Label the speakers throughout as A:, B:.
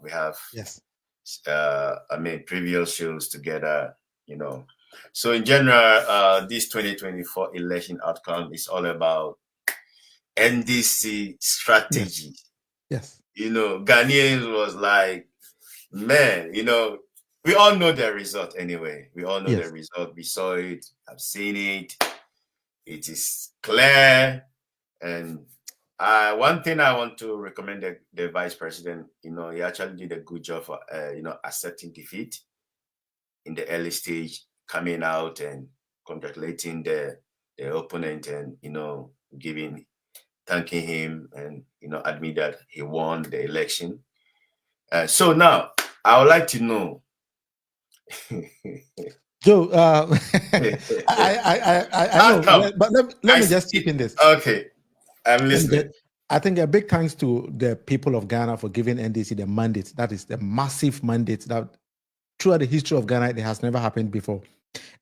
A: We have,
B: yes,
A: previous shows together, So in general, this 2024 election outcome is all about NDC
B: yes,
A: strategy.
B: yes.
A: Ghanaians was like, man, we all know the result anyway. We all know the
B: Yes.
A: result. We saw it. I've seen it. It is clear. And one thing I want to recommend the vice president, he actually did a good job for, accepting defeat in the early stage, coming out and congratulating the opponent and, thanking him and, admit that he won the election. So now I would like to know.
B: Joe, I know, but let me just chip in this.
A: Okay, I'm listening.
B: I think a big thanks to the people of Ghana for giving NDC the mandate. That is the massive mandate that throughout the history of Ghana, it has never happened before.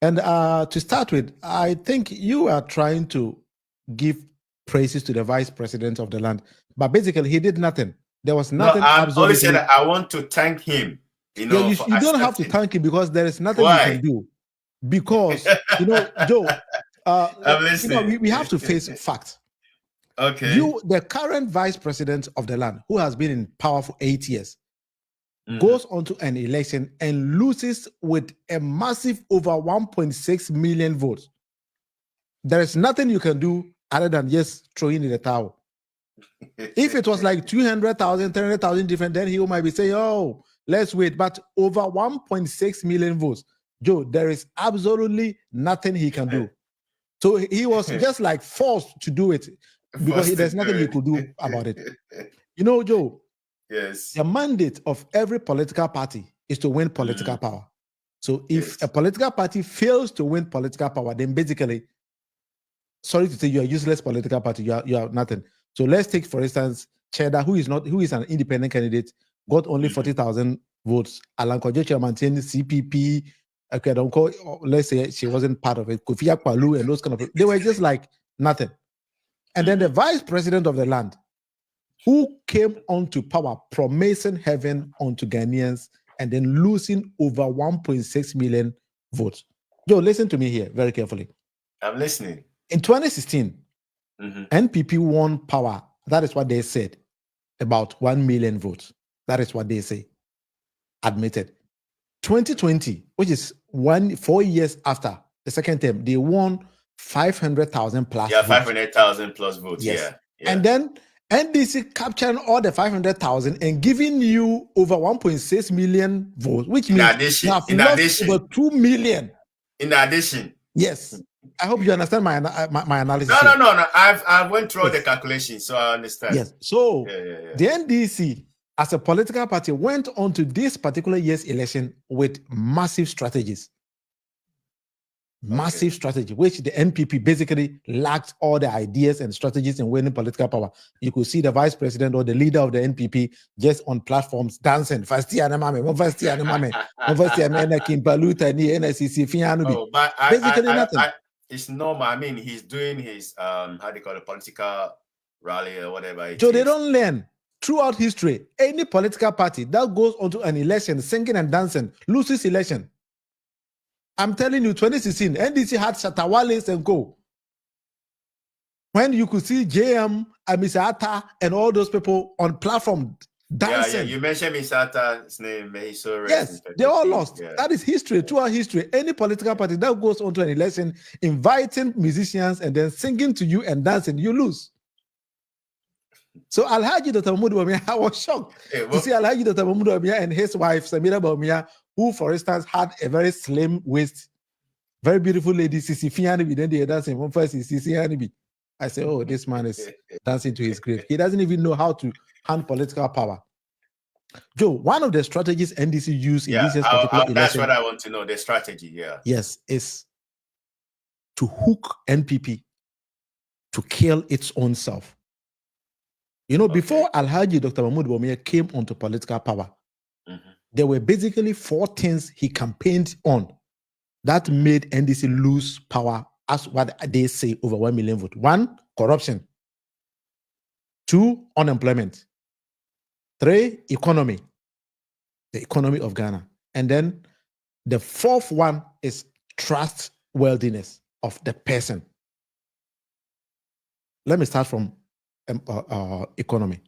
B: And to start with, I think you are trying to give praises to the vice president of the land, but basically he did nothing. There was nothing.
A: No, I'm only saying that I want to thank him.
B: You don't have to thank him because there is nothing
A: Why?
B: you can do. Because Joe,
A: I'm listening.
B: We have to face facts.
A: Okay.
B: The current vice president of the land, who has been in power for 8 years, goes onto an election and loses with a massive over 1.6 million votes. There is nothing you can do other than just throwing in the towel. If it was like 200,000, 300,000 different, then he might be saying, oh, let's wait. But over 1.6 million votes, Joe, there is absolutely nothing he can do. So he was just like forced to do it because there's nothing he could do about it. Joe,
A: yes,
B: the mandate of every political party is to win political power. So if a political party fails to win political power, then basically, sorry to say, you're a useless political party. You are nothing. So let's take, for instance, Cheddar, who is an independent candidate, got only 40,000 votes. Alan Kojo maintained CPP. Okay, don't call. Let's say she wasn't part of it. Kofi Akpalu and those kind of. They were just like nothing. And then the vice president of the land, who came onto power, promising heaven onto Ghanaians, and then losing over 1.6 million votes. Joe, listen to me here very carefully.
A: I'm listening.
B: In 2016, NPP won power. That is what they said, about 1 million votes. That is what they say, admitted. 2020, which is 4 years after the second term, they won 500,000 plus.
A: Yeah, 500,000 plus votes.
B: Yes. Yeah. And then NDC capturing all the 500,000 and giving you over 1.6 million votes, which means you have lost over 2 million.
A: In addition.
B: Yes. I hope you understand my analysis.
A: No. I went through the calculations, so I understand.
B: Yes. So the NDC, as a political party, went on to this particular year's election with massive strategies. Massive strategy, which the NPP basically lacked all the ideas and strategies in winning political power. You could see the vice president or the leader of the NPP just on platforms dancing. Basically nothing.
A: It's normal. I mean, he's doing his how do you call it, political rally or whatever.
B: So they don't learn. Throughout history, any political party that goes onto an election singing and dancing loses election. I'm telling you, 2016, NDC had Shatawales and Co. When you could see JM, Amisata, and all those people on platform dancing.
A: Yeah, you mentioned Misata's name. He's so
B: yes, they all lost. Yeah. That is history, throughout history. Any political party that goes onto an election, inviting musicians and then singing to you and dancing, you lose. So Alhaji Dr. Bawumia, I was shocked to see Alhaji Dr. Bawumia and his wife, Samira Bawumia, who, for instance, had a very slim waist, very beautiful lady, Sisi Fianibi. Then they dancing one first is Sisi Fianibi. I say, oh, this man is dancing to his grave. He doesn't even know how to hand political power. Joe, one of the strategies NDC used in this particular election.
A: That's what I want to know, the strategy,
B: Yes, is to hook NPP to kill its own self. Before Alhaji Dr. Bawumia came onto political power, there were basically 4 things he campaigned on that made NDC lose power, as what they say, over 1 million votes. 1, corruption. 2, unemployment. 3, economy. the economy of Ghana. And then the fourth one is trustworthiness of the person. Let me start from economy.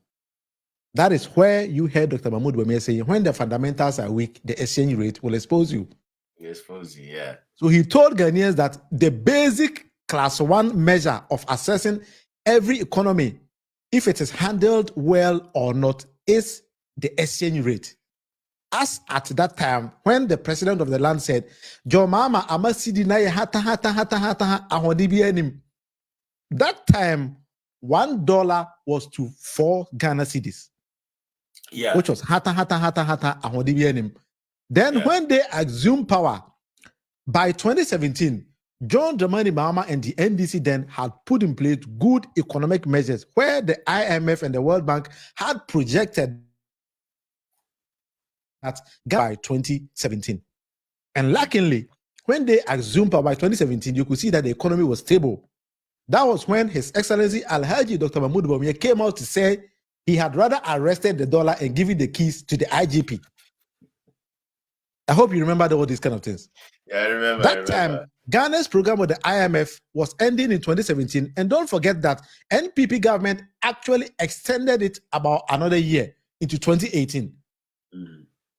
B: That is where you heard Dr. Mahmoud Bawumia saying, when the fundamentals are weak, the exchange rate will expose you.
A: Expose you, yeah.
B: So he told Ghanaians that the basic class 1 measure of assessing every economy, if it is handled well or not, is the exchange rate. As at that time, when the president of the land said, "Jo mama amasidi na hata ahodibi," that time $1 was to 4 Ghana cedis.
A: Yeah.
B: Which was hata ahodibi. Then when they assumed power, by 2017, John Dramani Mahama and the NDC then had put in place good economic measures where the IMF and the World Bank had projected that by 2017. And luckily, when they assumed power by 2017, you could see that the economy was stable. That was when His Excellency Alhaji Dr. Mahmoud Bawumia came out to say he had rather arrested the dollar and given the keys to the IGP. I hope you remember all these kind of things.
A: Yeah, I remember.
B: That time, Ghana's program with the IMF was ending in 2017. And don't forget that NPP government actually extended it about another year into 2018.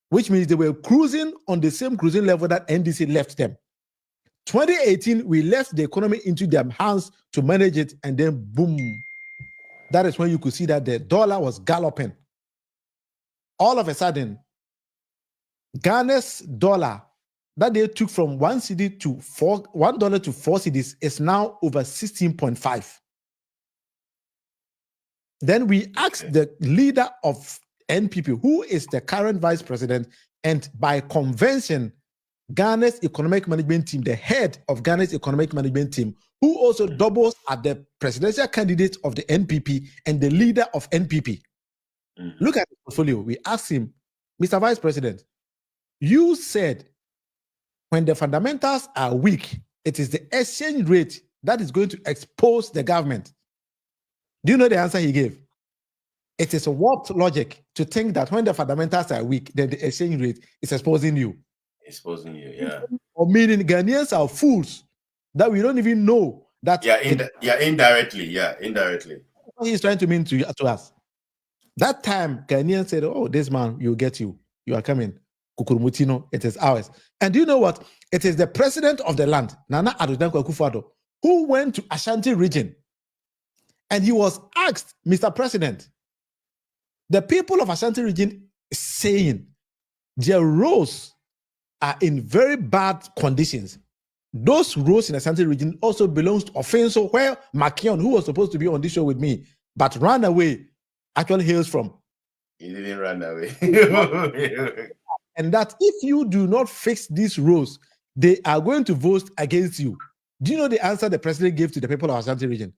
B: Which means they were cruising on the same cruising level that NDC left them. 2018, we left the economy into their hands to manage it, and then boom. That is when you could see that the dollar was galloping. All of a sudden, Ghana's dollar that they took from $1 to 4 cedis is now over 16.5. Then we asked the leader of NPP, who is the current vice president, and by convention, Ghana's economic management team, the head of Ghana's economic management team, who also doubles as the presidential candidate of the NPP and the leader of NPP. Look at the portfolio. We asked him, Mr. Vice President, you said when the fundamentals are weak, it is the exchange rate that is going to expose the government. Do you know the answer he gave? It is a warped logic to think that when the fundamentals are weak, then the exchange rate is exposing you.
A: Exposing you, yeah.
B: Or meaning Ghanaians are fools that we don't even know that.
A: Indirectly.
B: What he's trying to mean to us. That time, Ghanaians said, "Oh, this man, you'll get you. You are coming. Kukurumutino, it is ours." And do you know what? It is the president of the land, Nana Addo Dankwa Akufo-Addo, who went to Ashanti region. And he was asked, Mr. President, the people of Ashanti region is saying their roads are in very bad conditions. Those roads in Ashanti region also belongs to Offenso, where Makion, who was supposed to be on this show with me, but ran away, actually hails from.
A: He didn't run away.
B: And that if you do not fix these roads, they are going to vote against you. Do you know the answer the president gave to the people of Ashanti region?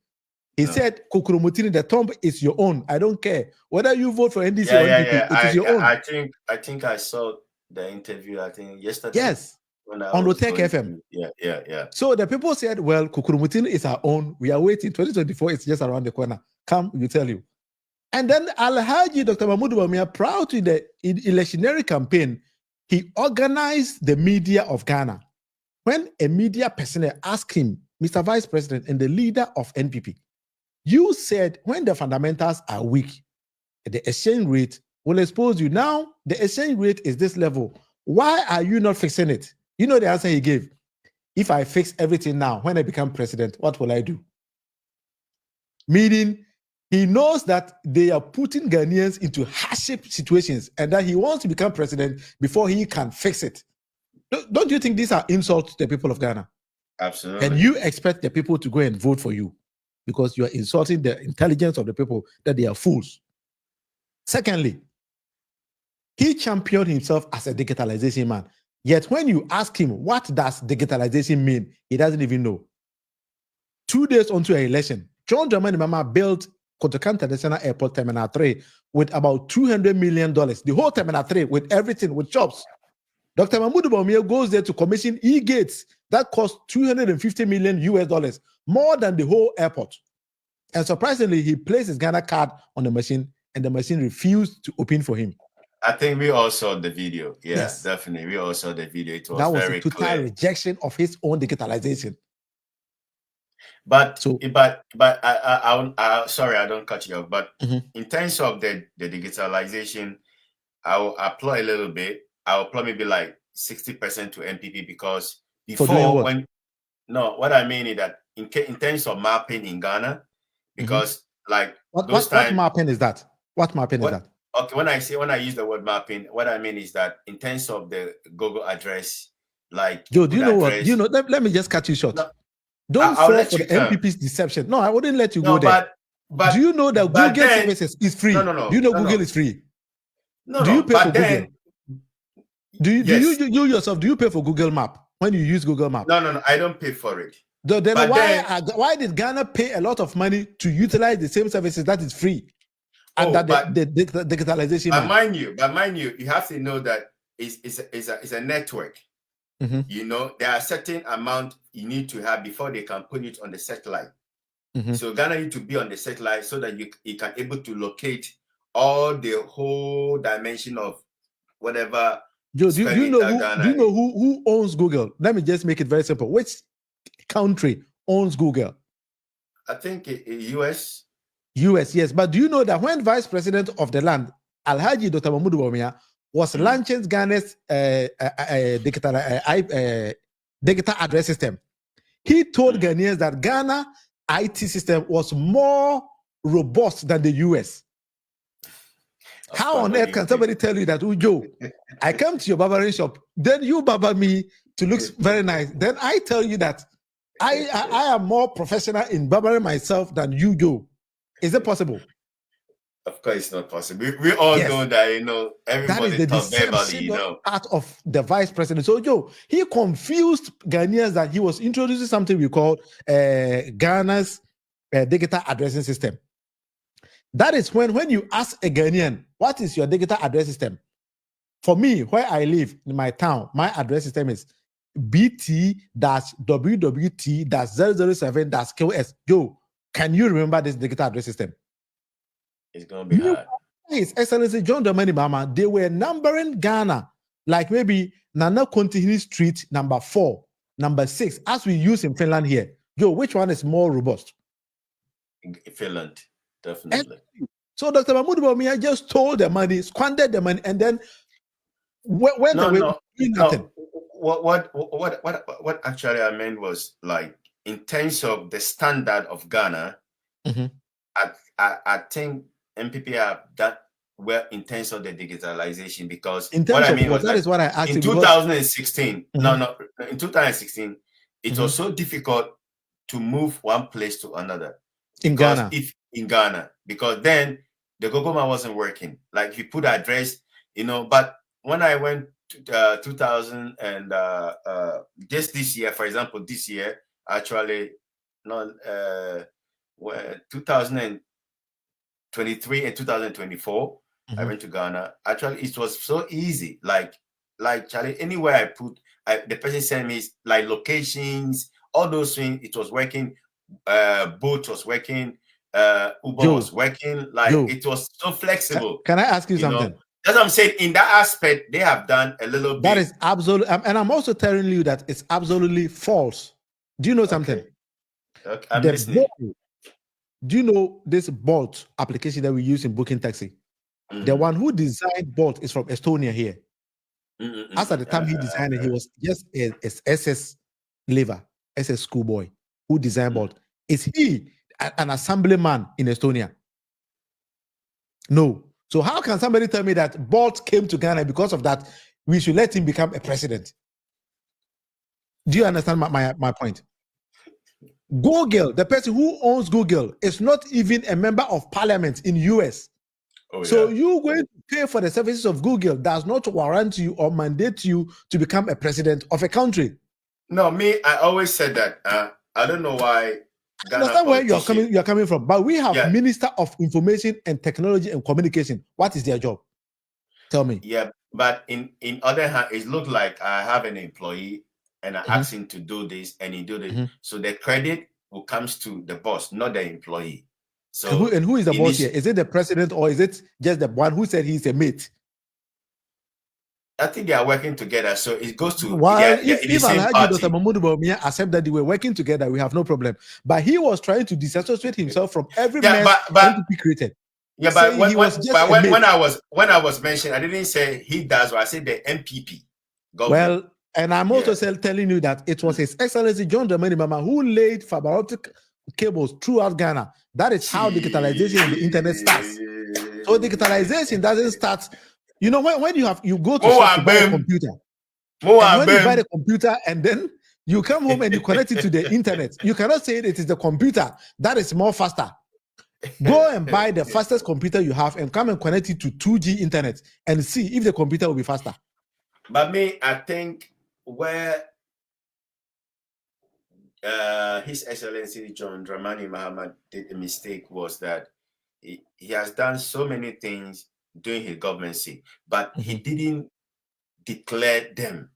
B: He said, Kukurumutini, the tomb is your own. I don't care. Whether you vote for NDC or NDP, it is your own.
A: I think I saw the interview, I think, yesterday.
B: Yes. On Rotek FM.
A: Yeah.
B: So the people said, well, Kukurumutini is our own. We are waiting. 2024 is just around the corner. Come, we tell you. And then Alhaji Dr. Mahmoud Bawumia, proud to the electionary campaign, he organized the media of Ghana. When a media person asked him, Mr. Vice President and the leader of NPP, you said when the fundamentals are weak, the exchange rate will expose you. Now, the exchange rate is this level. Why are you not fixing it? You know the answer he gave. If I fix everything now, when I become president, what will I do? Meaning, he knows that they are putting Ghanaians into hardship situations and that he wants to become president before he can fix it. Don't you think these are insults to the people of Ghana?
A: Absolutely.
B: And you expect the people to go and vote for you because you are insulting the intelligence of the people, that they are fools. Secondly, he championed himself as a digitalization man. Yet when you ask him, what does digitalization mean? He doesn't even know. 2 days onto an election, John Dramani Mahama built Kotoka International Airport Terminal 3 with about $200 million. The whole Terminal 3 with everything, with shops. Dr. Mahmoud Bawumia goes there to commission e-gates that cost $250 million US, more than the whole airport. And surprisingly, he placed his Ghana card on the machine and the machine refused to open for him.
A: I think we all saw the video. Yeah,
B: Yes.
A: definitely. We all saw the video. It was
B: That was
A: very
B: a total
A: clear.
B: rejection of his own digitalization.
A: But
B: So,
A: sorry, I don't cut you off. But in terms of the digitalization, I'll applaud a little bit. I'll applaud maybe like 60% to MPP, because before what I mean is that in terms of mapping in Ghana, because like
B: what mapping is that? What mapping is that?
A: Okay, when I use the word mapping, what I mean is that in terms of the Google address, like
B: Joe, do you know what? You know, let me just cut you short.
A: No,
B: don't fall for the MPP's deception. No, I wouldn't let you go there. But do you know that Google services is free?
A: No.
B: Do you know Google is free?
A: No,
B: do you pay for Google? Do you yourself, do you pay for Google Map when you use Google Map?
A: No, I don't pay for it.
B: Then why did Ghana pay a lot of money to utilize the same services that is free? And the digitalization.
A: But mind you, you have to know that it's a network. You know, there are certain amount you need to have before they can put it on the satellite. So Ghana need to be on the satellite so that you can able to locate all the whole dimension of whatever.
B: Joe, do you know who owns Google? Let me just make it very simple. Which country owns Google?
A: I think US.
B: US, yes. But do you know that when Vice President of the land, Alhaji Dr Bawumia, was launching Ghana's digital address system, he told Ghanaians that Ghana IT system was more robust than the US. How on earth can somebody tell you that, Joe, I come to your barbering shop, then you barber me to look very nice. Then I tell you that I am more professional in barbering myself than you, Joe. Is it possible?
A: Of course, it's not possible. We all know that, you know, everybody
B: that is the deception part of the vice president. So, Joe, he confused Ghanaians that he was introducing something we call Ghana's digital addressing system. That is when you ask a Ghanaian, what is your digital address system? For me, where I live in my town, my address system is BT-WWT-007-KS. Joe, can you remember this digital address system?
A: It's going to be hard.
B: His Excellency John Dramani Mahama, they were numbering Ghana like maybe Nana Continue Street number 4, number 6, as we use in Finland here. Joe, which one is more robust?
A: Finland, definitely.
B: So Dr. Mahmoud Bawumia just stole the money, squandered the money, and then went away doing nothing.
A: What actually I meant was, like, in terms of the standard of Ghana, I think MPP have that well in terms of the digitalization, because
B: what I mean was that is what I asked
A: in 2016. In 2016, it was so difficult to move one place to another
B: in Ghana.
A: Because then the Gogoma wasn't working. Like, if you put address, you know. But when I went to 2000 and just this year, for example, this year actually, 2023 and 2024, I went to Ghana. Actually, it was so easy. Like Charlie, anywhere I put, the person sent me like locations, all those things. It was working. Boat was working. Uber was working. Like, it was so flexible.
B: Can I ask you something?
A: Know? That's what I'm saying. In that aspect, they have done a little bit.
B: That is absolutely, and I'm also telling you that it's absolutely false. Do you know something?
A: Okay. I'm listening.
B: Do you know this Bolt application that we use in booking taxi? The one who designed Bolt is from Estonia here. As at the time he designed it, he was just a SS lever, SS schoolboy who designed Bolt. Is he an assemblyman in Estonia? No. So how can somebody tell me that Bolt came to Ghana because of that? We should let him become a president. Do you understand my point? Google, the person who owns Google, is not even a member of parliament in US. So you going to pay for the services of Google does not warrant you or mandate you to become a president of a country.
A: No, I always said that. I don't know why.
B: I understand where you're coming from, but we have Minister of Information and Technology and Communication. What is their job? Tell me.
A: Yeah, but in other hand, it looked like I have an employee and I ask him to do this and he do this. So the credit will comes to the boss, not the employee. So
B: who is the boss here? Is it the president or is it just the one who said he's a mate?
A: I think they are working together, so it goes to
B: if
A: the same
B: Alhaji
A: party.
B: Dr. Mahmoud Bawumia accept that they were working together, we have no problem. But he was trying to disassociate himself from every mess NPP created.
A: Yeah, but when I was mentioning, I didn't say he does, or I said the NPP government.
B: Well, and I'm also telling you that it was His Excellency John Dramani Mahama who laid fiber optic cables throughout Ghana. That is how digitalization in the internet starts. So digitalization doesn't start. You know, when you go to shop to buy a computer, and when you buy the computer and then you come home and you connect it to the internet, you cannot say it is the computer that is more faster. Go and buy the fastest computer you have and come and connect it to 2G internet and see if the computer will be faster.
A: But me, I think where His Excellency John Dramani Mahama did a mistake was that he has done so many things during his governmency, but he didn't declare them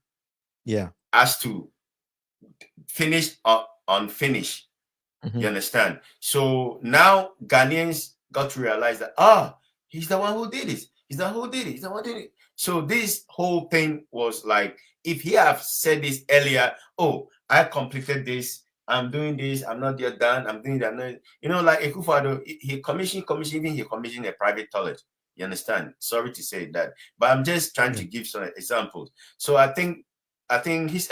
A: as to finish or unfinished. You understand? So now Ghanaians got to realize that he's the one who did it. He's the one who did it. He's the one who did it. So this whole thing was like, if he have said this earlier, I completed this, I'm doing this, I'm not yet done, I'm doing that. You know, like Akufo-Addo, he commissioned a private toilet. You understand? Sorry to say that, but I'm just trying to give some examples. So I think His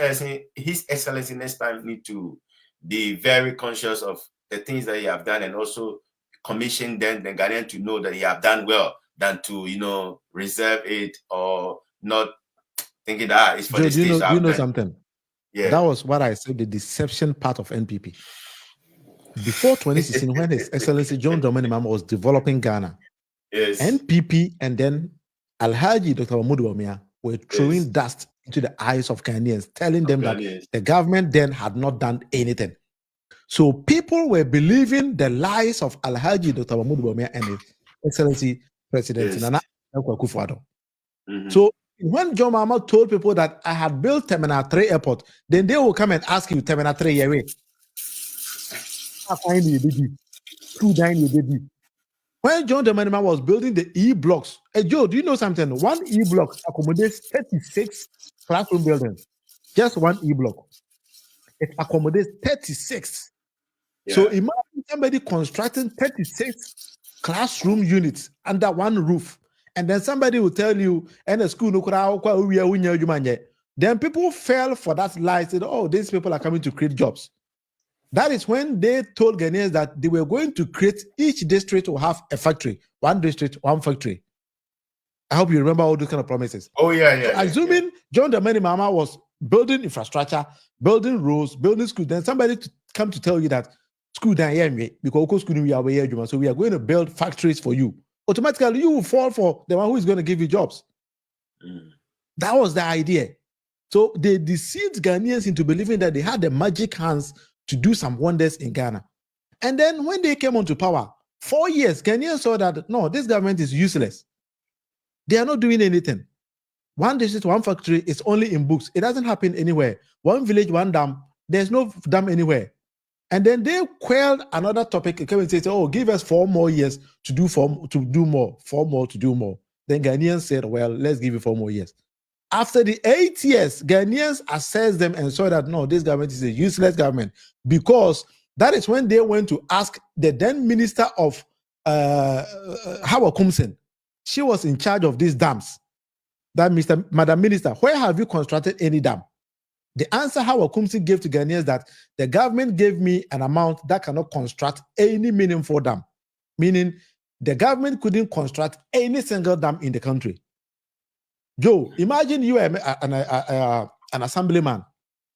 A: Excellency next time need to be very conscious of the things that he have done, and also commission them, the Ghanaian, to know that he have done well, than to reserve it or not thinking that it's for the state.
B: You know something? Yeah, that was what I said, the deception part of NPP. Before 2016, when His Excellency John Dramani Mahama was developing Ghana, NPP and then Alhaji Dr. Mahmoud Bawumia were throwing dust into the eyes of Ghanaians, telling them that the government then had not done anything. So people were believing the lies of Alhaji Dr. Mahmoud Bawumia and His Excellency President Nana Akufo-Addo. So when John Mahama told people that I had built Terminal 3 airport, then they will come and ask you, Terminal 3 away. When John Dramani Mahama was building the E-blocks, Joe, do you know something? One E-block accommodates 36 classroom buildings. Just one E-block. It accommodates 36. So imagine somebody constructing 36 classroom units under one roof. And then somebody will tell you, and the school, then people fell for that lie, said, these people are coming to create jobs. That is when they told Ghanaians that they were going to create, each district will have a factory, one district, one factory. I hope you remember all those kind of promises. Assuming John Dramani Mahama was building infrastructure, building roads, building schools, then somebody come to tell you that school down because school we are so we are going to build factories for you. Automatically, you will fall for the one who is going to give you jobs. That was the idea. So they deceived Ghanaians into believing that they had the magic hands to do some wonders in Ghana. And then when they came onto power, 4 years, Ghanaians saw that, no, this government is useless. They are not doing anything. One district, one factory is only in books. It doesn't happen anywhere. One village, one dam. There's no dam anywhere. And then they quelled another topic. They came and said, give us 4 more years to do more. 4 more to do more. Then Ghanaians said, well, let's give you 4 more years. After the 8 years, Ghanaians assessed them and saw that, no, this government is a useless government, because that is when they went to ask the then minister of Hawa Kumsen. She was in charge of these dams. That Madam Minister, where have you constructed any dam? The answer Hawa Kumsen gave to Ghanaians that the government gave me an amount that cannot construct any meaningful dam. Meaning the government couldn't construct any single dam in the country. Joe, imagine you are an assemblyman,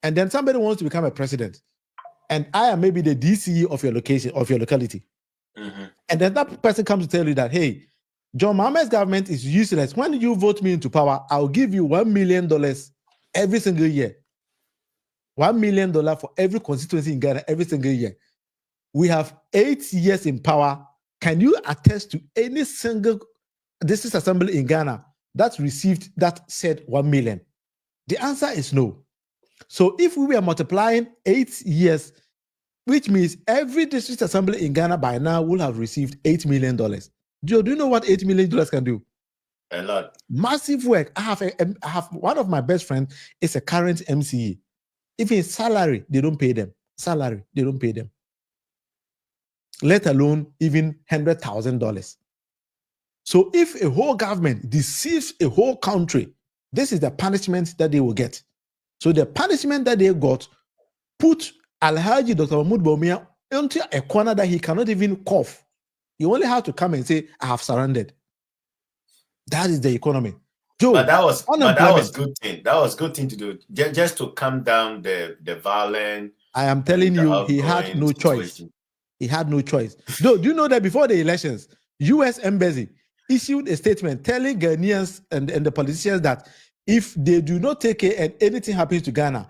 B: and then somebody wants to become a president, and I am maybe the DCE of your location, of your locality. And then that person comes to tell you that, hey, John Mahama's government is useless. When you vote me into power, I'll give you $1 million every single year. $1 million for every constituency in Ghana every single year. We have 8 years in power. Can you attest to any single district assembly in Ghana that received that said 1 million? The answer is no. So if we were multiplying 8 years, which means every district assembly in Ghana by now will have received $8 million. Do you know what $8 million can do?
A: A lot.
B: Massive work. I have one of my best friends is a current MCE. Even salary, they don't pay them. Salary, they don't pay them. Let alone even $100,000. So if a whole government deceives a whole country, this is the punishment that they will get. So the punishment that they got put Alhaji Dr. Bawumia into a corner that he cannot even cough. You only have to come and say, I have surrendered. That is the economy. Joe,
A: but that was good thing. That was good thing to do. Just to calm down the violence.
B: I am telling you, he had no choice. He had no choice. Though, do you know that before the elections, U.S. Embassy issued a statement telling Ghanaians and the politicians that if they do not take care and anything happens to Ghana,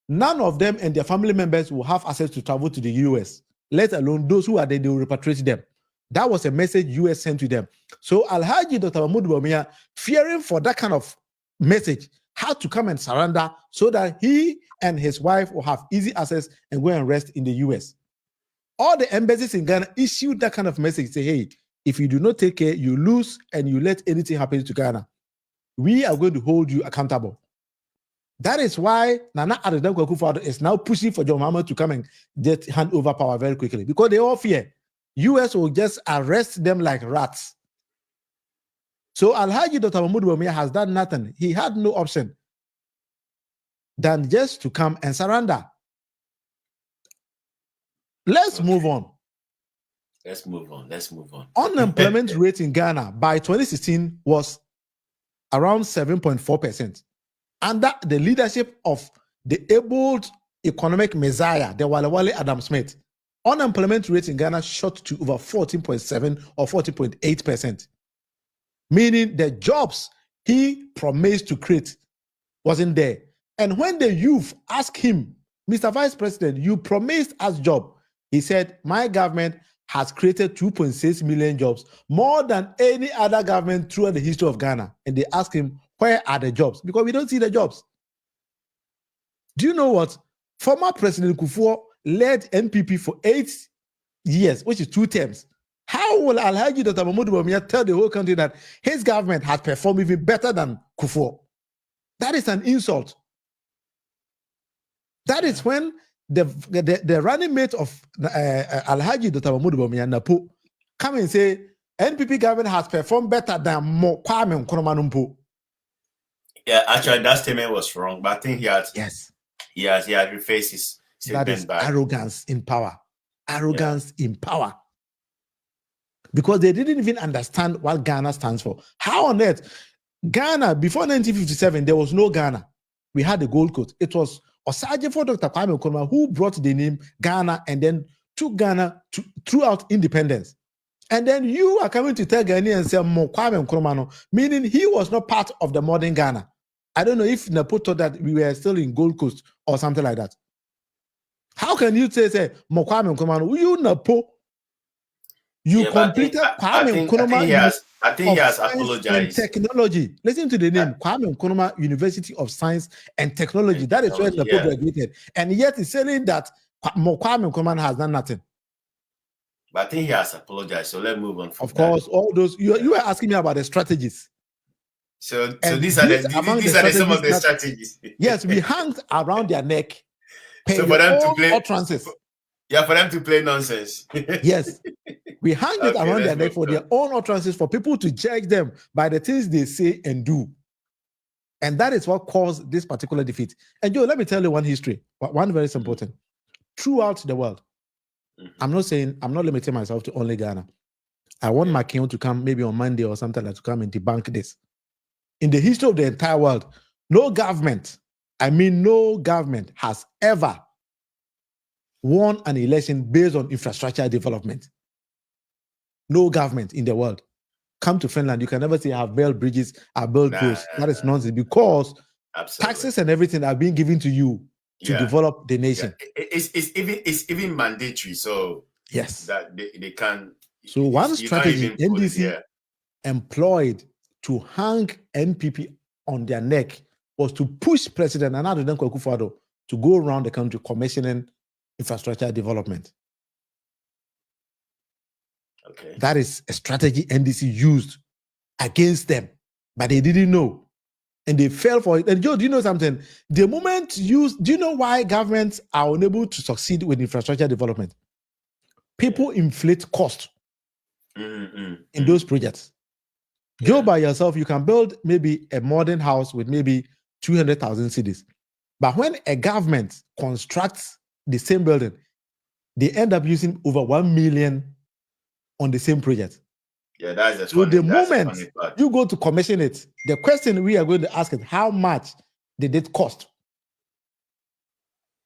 B: none of them and their family members will have access to travel to the U.S., let alone those who are there, they will repatriate them. That was a message U.S. sent to them. So Alhaji Dr. Bawumia, fearing for that kind of message, had to come and surrender so that he and his wife will have easy access and go and rest in the U.S. All the embassies in Ghana issued that kind of message, say, hey, if you do not take care, you lose and you let anything happen to Ghana. We are going to hold you accountable. That is why Nana Addo Dankwa Akufo-Addo is now pushing for John Mahama to come and get hand over power very quickly because they all fear US will just arrest them like rats. So Alhaji Dr. Bawumia has done nothing. He had no option than just to come and surrender. Let's move on.
A: Let's move on.
B: Unemployment rate in Ghana by 2016 was around 7.4%. Under the leadership of the abled economic messiah, the Wale Adam Smith, unemployment rate in Ghana shot to over 14.7 or 14.8%. Meaning the jobs he promised to create wasn't there. And when the youth asked him, Mr. Vice President, you promised us job. He said, my government has created 2.6 million jobs, more than any other government throughout the history of Ghana. And they asked him, where are the jobs? Because we don't see the jobs. Do you know what? Former President Kufuor led NPP for 8 years, which is 2 terms. How will Alhaji Dr. Bawumia tell the whole country that his government has performed even better than Kufuor? That is an insult. That is when the running mate of Alhaji Dr. Bawumia, Napo, come and say, NPP government has performed better than Kwame Nkrumah Numpo.
A: Yeah, actually, that statement was wrong, but I think he had rephrased his statement.
B: That is
A: back.
B: Arrogance in power. Arrogance in power. Because they didn't even understand what Ghana stands for. How on earth? Ghana, before 1957, there was no Ghana. We had the Gold Coast. It was Osagyefo Dr. Kwame Nkrumah who brought the name Ghana and then took Ghana throughout independence. And then you are coming to tell Ghanaians and say, Kwame Nkrumah, no, meaning he was not part of the modern Ghana. I don't know if Napo thought that we were still in Gold Coast or something like that. How can you say Kwame Nkrumah, no, you Napo? You completed Kwame Nkrumah.
A: I think he has apologized.
B: And technology. Listen to the name, Kwame Nkrumah University of Science and Technology. That is where Napo graduated. And yet he's saying that Kwame Nkrumah has done nothing.
A: But I think he has apologized. So let's move on.
B: Of course, all those you were asking me about the strategies.
A: So these are some of the strategies.
B: Yes, we hung around their neck.
A: So for them to play
B: utterances.
A: Yeah, for them to play nonsense.
B: Yes. We hang it around their neck for their own utterances, for people to judge them by the things they say and do. And that is what caused this particular defeat. And Joe, let me tell you one history, one very simple thing. Throughout the world, I'm not limiting myself to only Ghana. I want Makion to come maybe on Monday or something like to come and debunk this. In the history of the entire world, no government has ever won an election based on infrastructure development. No government in the world. Come to Finland, you can never say I have built bridges, I built roads. That is nonsense because taxes and everything are being given to you to develop the nation.
A: Yeah. It's even mandatory, so
B: yes,
A: that they can.
B: So one strategy NDC employed to hang NPP on their neck was to push President Nana Addo Dankwa Akufo-Addo to go around the country commissioning infrastructure development.
A: Okay.
B: That is a strategy NDC used against them. but they didn't know. And they fell for it. And Joe, do you know something? The moment do you know why governments are unable to succeed with infrastructure development? People inflate cost in those projects. Joe, by yourself, you can build maybe a modern house with maybe 200,000 cedis. But when a government constructs the same building, they end up using over 1 million on the same project.
A: Yeah, that's the
B: so the moment you go to commission it, the question we are going to ask is how much did it cost?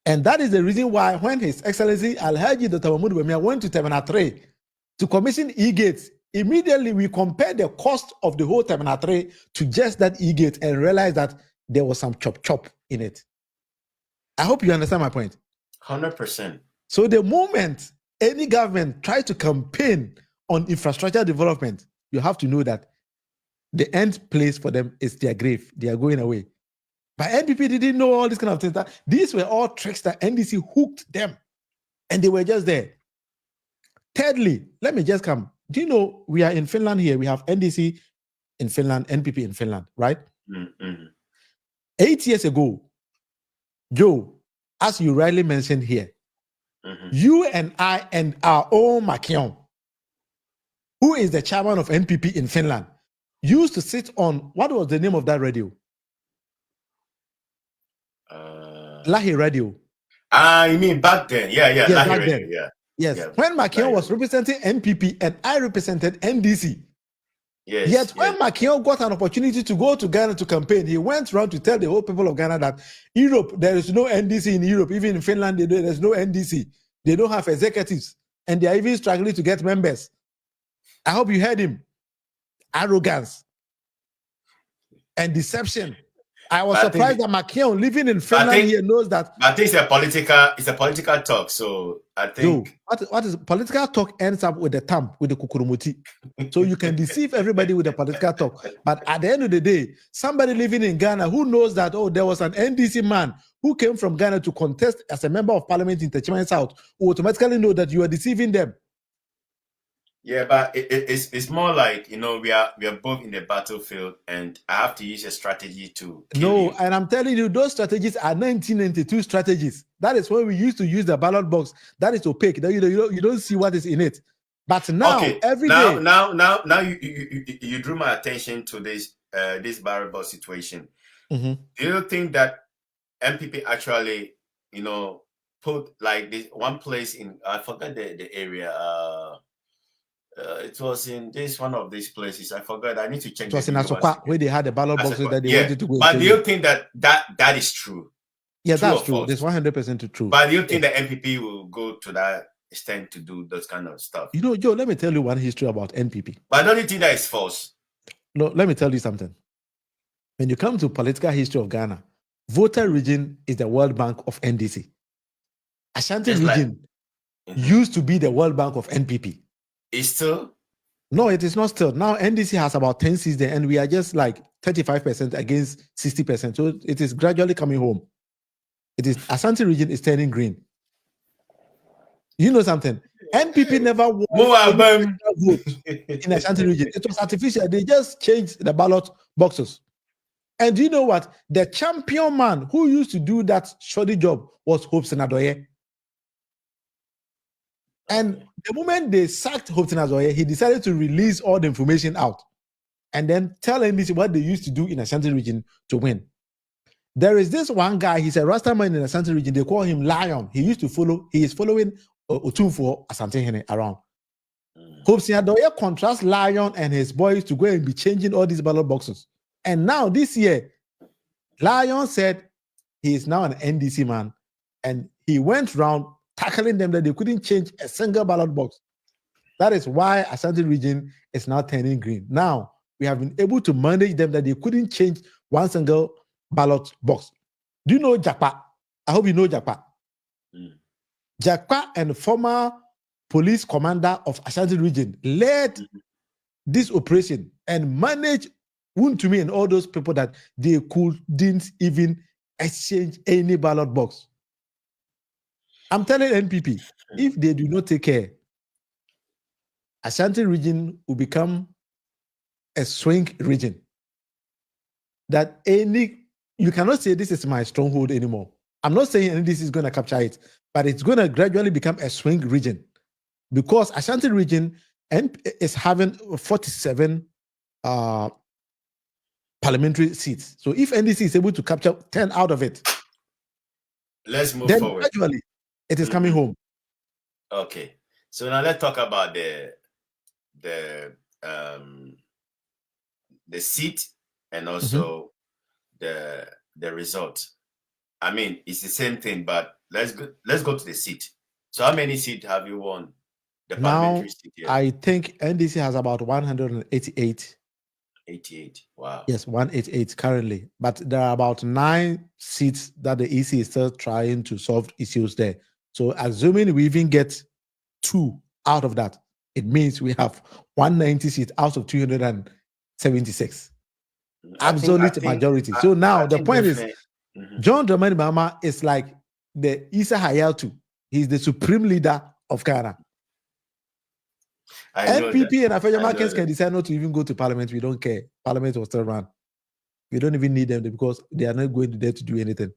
B: And that is the reason why when His Excellency Alhaji Dr Bawumia went to Terminal 3 to commission E-Gates, immediately we compared the cost of the whole Terminal 3 to just that E-Gate and realized that there was some chop in it. I hope you understand my point.
A: 100%.
B: So the moment any government tries to campaign on infrastructure development, you have to know that the end place for them is their grave. They are going away. But NPP didn't know all these kind of things. These were all tricks that NDC hooked them, and they were just there. Thirdly, let me just come. Do you know we are in Finland here? We have NDC in Finland, NPP in Finland, right? 8 years ago, Joe, as you rightly mentioned here, you and I and our own Makion, who is the chairman of NPP in Finland, used to sit on, what was the name of that radio? Lahi Radio.
A: You mean back then? Yeah, Lahi
B: back
A: Radio,
B: then.
A: yeah.
B: Yes, yeah. When Makion was representing NPP and I represented NDC.
A: Yes.
B: Yet when Makion got an opportunity to go to Ghana to campaign, he went around to tell the whole people of Ghana that Europe, there is no NDC in Europe. Even in Finland, there's no NDC. They don't have executives, and they are even struggling to get members. I hope you heard him. Arrogance and deception. I was surprised that Makion, living in Finland, here knows that.
A: I think it's a political talk. So I think
B: what is political talk ends up with the thumb, with the kukurumuti. So you can deceive everybody with the political talk. But at the end of the day, somebody living in Ghana who knows that, oh, there was an NDC man who came from Ghana to contest as a member of parliament in Techiman South, will automatically know that you are deceiving them.
A: Yeah, but it's more like, we are both in the battlefield, and I have to use a strategy to kill you.
B: And I'm telling you, those strategies are 1992 strategies. That is when we used to use the ballot box. That is opaque. You don't see what is in it. But now, every day.
A: Now you drew my attention to this ballot box situation. Do you think that MPP actually, put like this one place in? I forgot the area. It was in one of these places. I forgot. I need to check.
B: It was in Asokwa, where they had the ballot boxes that they wanted to go.
A: But do you think that is true?
B: Yeah, that's true. It's 100% true.
A: But do you think the MPP will go to that extent to do those kind of stuff?
B: Joe, let me tell you one history about NPP.
A: But don't you think that is false?
B: No, let me tell you something. When you come to political history of Ghana, Volta region is the World Bank of NDC. Ashanti region used to be the World Bank of NPP.
A: Is still?
B: No, it is not still. Now NDC has about 10 seats there, and we are just like 35% against 60%. So it is gradually coming home. It is Ashanti region is turning green. You know something? NPP never won vote in Ashanti region. It was artificial. They just changed the ballot boxes. And do you know what? The champion man who used to do that shoddy job was Hope Senadoye. And the moment they sacked Hope Senadoye, he decided to release all the information out and then tell NDC what they used to do in Ashanti region to win. There is this one guy, he's a Rastaman in Ashanti region. They call him Lion. He is following Otumfuo Asante Hene around. Hope Senadoye contrasts Lion and his boys to go and be changing all these ballot boxes. And now this year, Lion said he is now an NDC man, and he went around tackling them that they couldn't change a single ballot box. That is why Ashanti region is now turning green. Now, we have been able to manage them that they couldn't change one single ballot box. Do you know Jakpa? I hope you know Jakpa. Jakpa and former police commander of Ashanti region led this operation and managed Wuntumi and all those people that they couldn't even exchange any ballot box. I'm telling NPP, if they do not take care, Ashanti region will become a swing region. that you cannot say this is my stronghold anymore. I'm not saying this is going to capture it, but it's going to gradually become a swing region because Ashanti region is having 47 parliamentary seats. So if NDC is able to capture 10 out of it,
A: let's move
B: then
A: forward.
B: gradually it is coming home.
A: Okay, so now let's talk about the seat and also the result. I mean, it's the same thing, but let's go to the seat. So how many seats have you won? The parliamentary seat here?
B: I think NDC has about 188.
A: 88. Wow.
B: Yes, 188 currently. But there are about 9 seats that the EC is still trying to solve issues there. So assuming we even get 2 out of that, it means we have 190 seats out of 276. Absolute majority. So now the point is, John Dramani Mahama is like the Isa Hayatu. He's the supreme leader of Ghana. NPP and Afenyamakens can decide not to even go to parliament. We don't care. Parliament will still run. We don't even need them because they are not going there to do anything.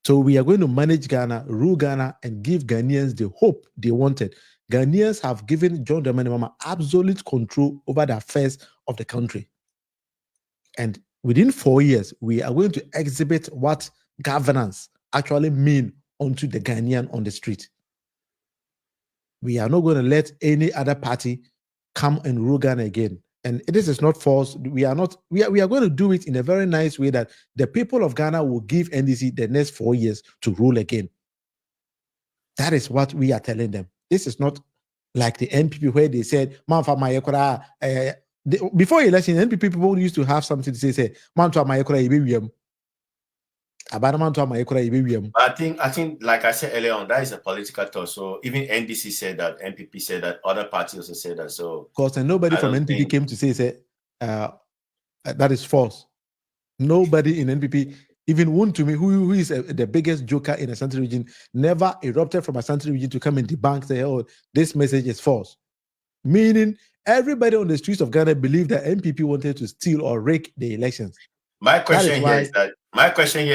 B: So we are going to manage Ghana, rule Ghana, and give Ghanaians the hope they wanted. Ghanaians have given John Dramani Mahama absolute control over the affairs of the country. And within 4 years, we are going to exhibit what governance actually mean onto the Ghanaian on the street. We are not going to let any other party come and rule Ghana again. And this is not false. We are going to do it in a very nice way that the people of Ghana will give NDC the next 4 years to rule again. That is what we are telling them. This is not like the NPP where they said, before election, NPP people used to have something to say,
A: I think, like I said earlier on, that is a political talk. So even NDC said that, NPP said that, other parties also said that. So
B: of course, and nobody from NPP came to say that is false. Nobody in NPP, even Munufie, who is the biggest joker in the Ashanti region, never erupted from Ashanti region to come and debunk, say, oh, this message is false. Meaning, everybody on the streets of Ghana believed that NPP wanted to steal or rake the elections.
A: My question here is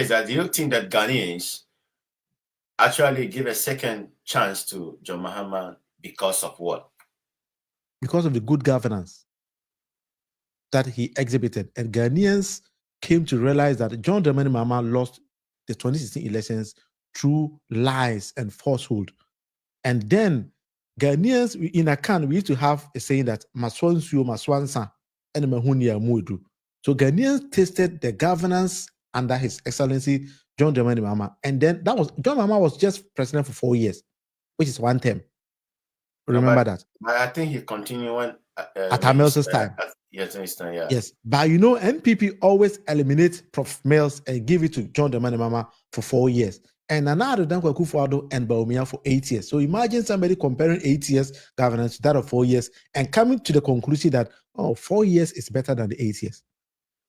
A: that, do you think that Ghanaians actually give a second chance to John Mahama because of what?
B: Because of the good governance that he exhibited. And Ghanaians came to realize that John Dramani Mahama lost the 2016 elections through lies and falsehood. And then Ghanaians in Akan, we used to have a saying that Maswansuo Maswansa and Mahunia Mudu. So Ghanaians tasted the governance under His Excellency John Dramani Mahama. And then John Mahama was just president for 4 years, which is 1 term. Remember that.
A: I think he continued when
B: at Amel's time.
A: Yes, yeah.
B: Yes, but NPP always eliminate Prof. Mills and give it to John Dramani Mahama for 4 years. And Nana Dankwa Akufo-Addo and Bawumia for 8 years. So imagine somebody comparing 8 years governance to that of 4 years and coming to the conclusion that 4 years is better than the 8 years.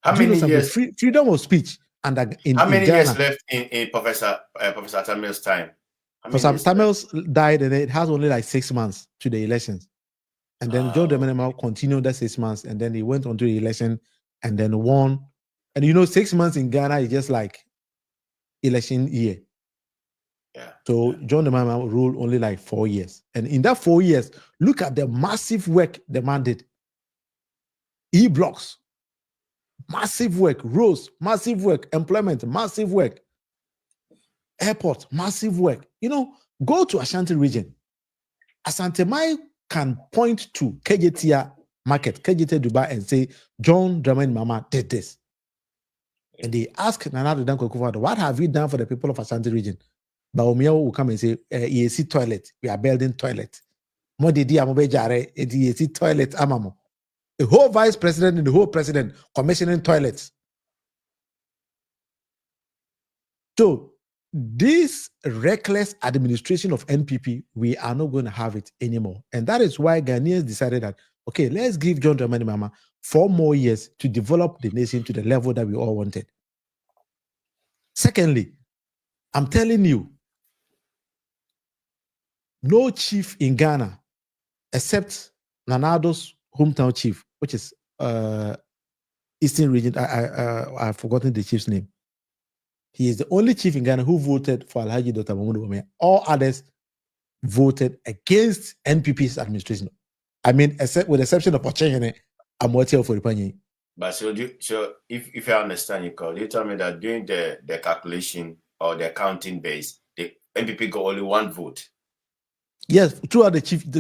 A: How many years?
B: Freedom of speech and
A: how many years left in Professor Tamil's time?
B: Professor Tamil's died and it has only like 6 months to the elections. And then John Dramani Mahama continued that 6 months and then he went on to the election and then won. And 6 months in Ghana is just like election year.
A: Yeah.
B: So John Dramani Mahama ruled only like 4 years. And in that 4 years, look at the massive work the man did. E-blocks, massive work. Roads, massive work. Employment, massive work. Airport, massive work. Go to Ashanti region. Asante Mai can point to KJT market, KJT Dubai, and say, John Dramani Mahama did this. And they ask Nana Dankwa Akufo-Addo, what have you done for the people of Ashanti region? Bawumia will come and say, EAC toilet. We are building toilet. Mo didi amobe jare, EAC toilet amamo. The whole vice president and the whole president commissioning toilets. So this reckless administration of NPP, we are not going to have it anymore. And that is why Ghanaians decided that, okay, let's give John Dramani Mahama 4 more years to develop the nation to the level that we all wanted. Secondly, I'm telling you, no chief in Ghana, except Nanado's hometown chief, which is Eastern region. I've forgotten the chief's name. He is the only chief in Ghana who voted for Alhaji Dr. Bawumia. All others voted against NPP's administration. I mean, except with the exception of Ochehene and Motiel for Ripanyi.
A: But so if I understand you correctly, you tell me that during the calculation or the counting base, the NPP got only one vote.
B: Yes, throughout